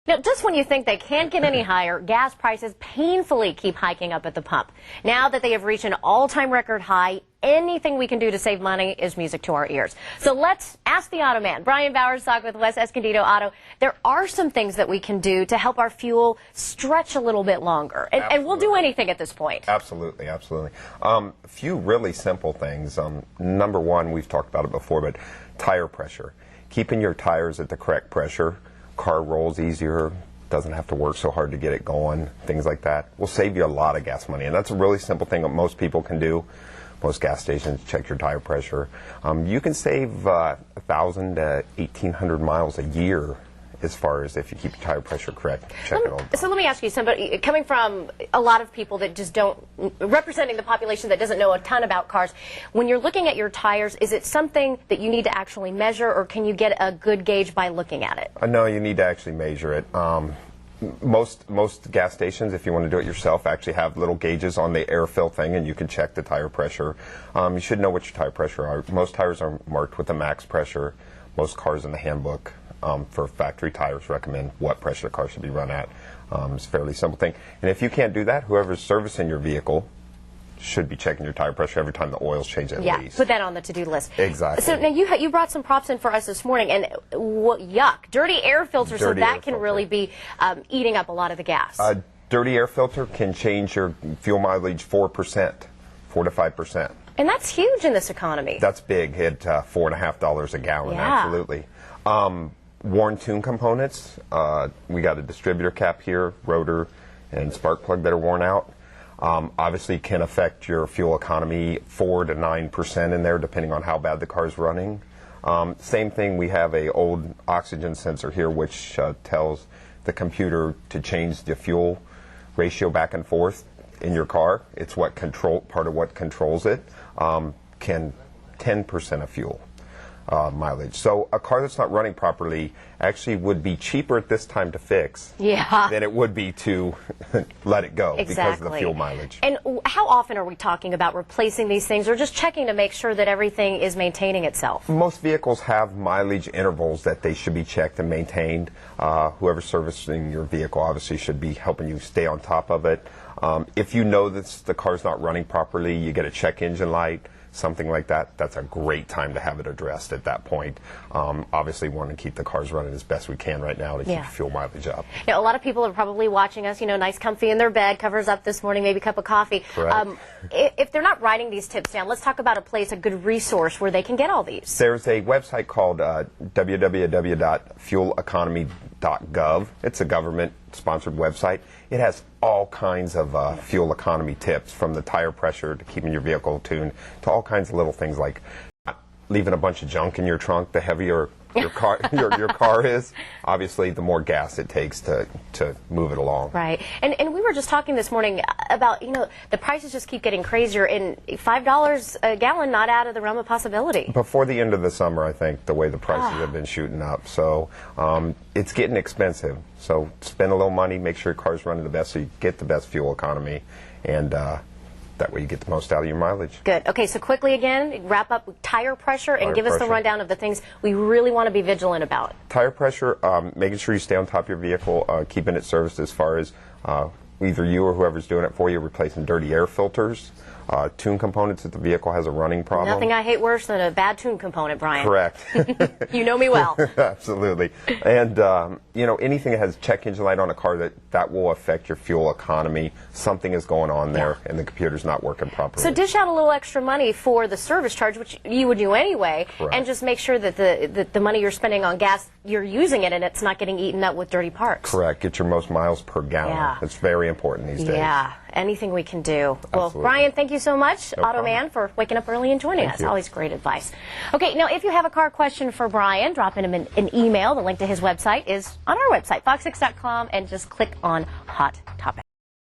Now, just when you think they can't get any higher, gas prices painfully keep hiking up at the pump. Now that they have reached an all-time record high, anything we can do to save money is music to our ears. So let's ask the auto man, Brian Bowersock with West Escondido Auto. There are some things that we can do to help our fuel stretch a little bit longer. And we'll do anything at this point. Absolutely, absolutely. A few really simple things. Number one, we've talked about it before, but tire pressure. Keeping your tires at the correct pressure. Car rolls easier, doesn't have to work so hard to get it going, things like that will save you a lot of gas money. And that's a really simple thing that most people can do. Most gas stations check your tire pressure. You can save 1,000 to 1,800 miles a year as far as if you keep your tire pressure correct. Check it all. So let me ask you, somebody coming from a lot of people that just don't, representing the population that doesn't know a ton about cars, when you're looking at your tires, is it something that you need to actually measure, or can you get a good gauge by looking at it? No, you need to actually measure it. Most gas stations, if you want to do it yourself, actually have little gauges on the air fill thing, and you can check the tire pressure. You should know what your tire pressure are. Most tires are marked with a max pressure. Most cars in the handbook for factory tires recommend what pressure the car should be run at. It's a fairly simple thing. And if you can't do that, whoever's servicing your vehicle should be checking your tire pressure every time the oil's changed at least. Yeah, put that on the to-do list. Exactly. So now you brought some props in for us this morning, and yuck, dirty air filter, so that can really be eating up a lot of the gas. A dirty air filter can change your fuel mileage 4%, 4 to 5%. And that's huge in this economy. That's big, at $4.50 a gallon, yeah. Absolutely. Worn tune components, we got a distributor cap here, rotor, and spark plug that are worn out. Obviously can affect your fuel economy 4 to 9% in there, depending on how bad the car's running. Same thing, we have a old oxygen sensor here, which tells the computer to change the fuel ratio back and forth in your car. It's part of what controls it. Can 10% of fuel mileage. So a car that's not running properly actually would be cheaper at this time to fix than it would be to let it go because of the fuel mileage. And how often are we talking about replacing these things, or just checking to make sure that everything is maintaining itself? Most vehicles have mileage intervals that they should be checked and maintained. Whoever's servicing your vehicle obviously should be helping you stay on top of it. If you know that the car's not running properly, you get a check engine light, something like that, that's a great time to have it addressed at that point. Obviously, we want to keep the cars running as best we can right now to keep fuel mileage up. Now, a lot of people are probably watching us, nice comfy in their bed, covers up this morning, maybe a cup of coffee. If they're not writing these tips down, let's talk about a good resource where they can get all these. There's a website called www.fueleconomy.gov. It's a government-sponsored website. It has all kinds of fuel economy tips, from the tire pressure to keeping your vehicle tuned to all kinds of little things like not leaving a bunch of junk in your trunk. The heavier your car is, obviously the more gas it takes to move it along. Right. And we were just talking this morning about, the prices just keep getting crazier, and $5 a gallon not out of the realm of possibility. Before the end of the summer, I think, the way the prices have been shooting up. So it's getting expensive. So spend a little money, make sure your car's running the best so you get the best fuel economy, and that way you get the most out of your mileage. Good. Okay, so quickly again, wrap up with tire pressure and give us the rundown of the things we really want to be vigilant about. Tire pressure, making sure you stay on top of your vehicle, keeping it serviced as far as either you or whoever's doing it for you, replacing dirty air filters, tune components if the vehicle has a running problem. Nothing I hate worse than a bad tune component, Brian. Correct. You know me well. Absolutely. And, anything that has check engine light on a car, that will affect your fuel economy. Something is going on there, and the computer's not working properly. So dish out a little extra money for the service charge, which you would do anyway, and just make sure that the money you're spending on gas, you're using it and it's not getting eaten up with dirty parts. Correct. Get your most miles per gallon. Yeah. It's very important these days. Yeah. Anything we can do. Well, Absolutely. Brian, thank you so much, Auto Man, for waking up early and joining us. Always great advice. Okay, now if you have a car question for Brian, drop him an email. The link to his website is on our website, fox6.com, and just click on Hot Topic.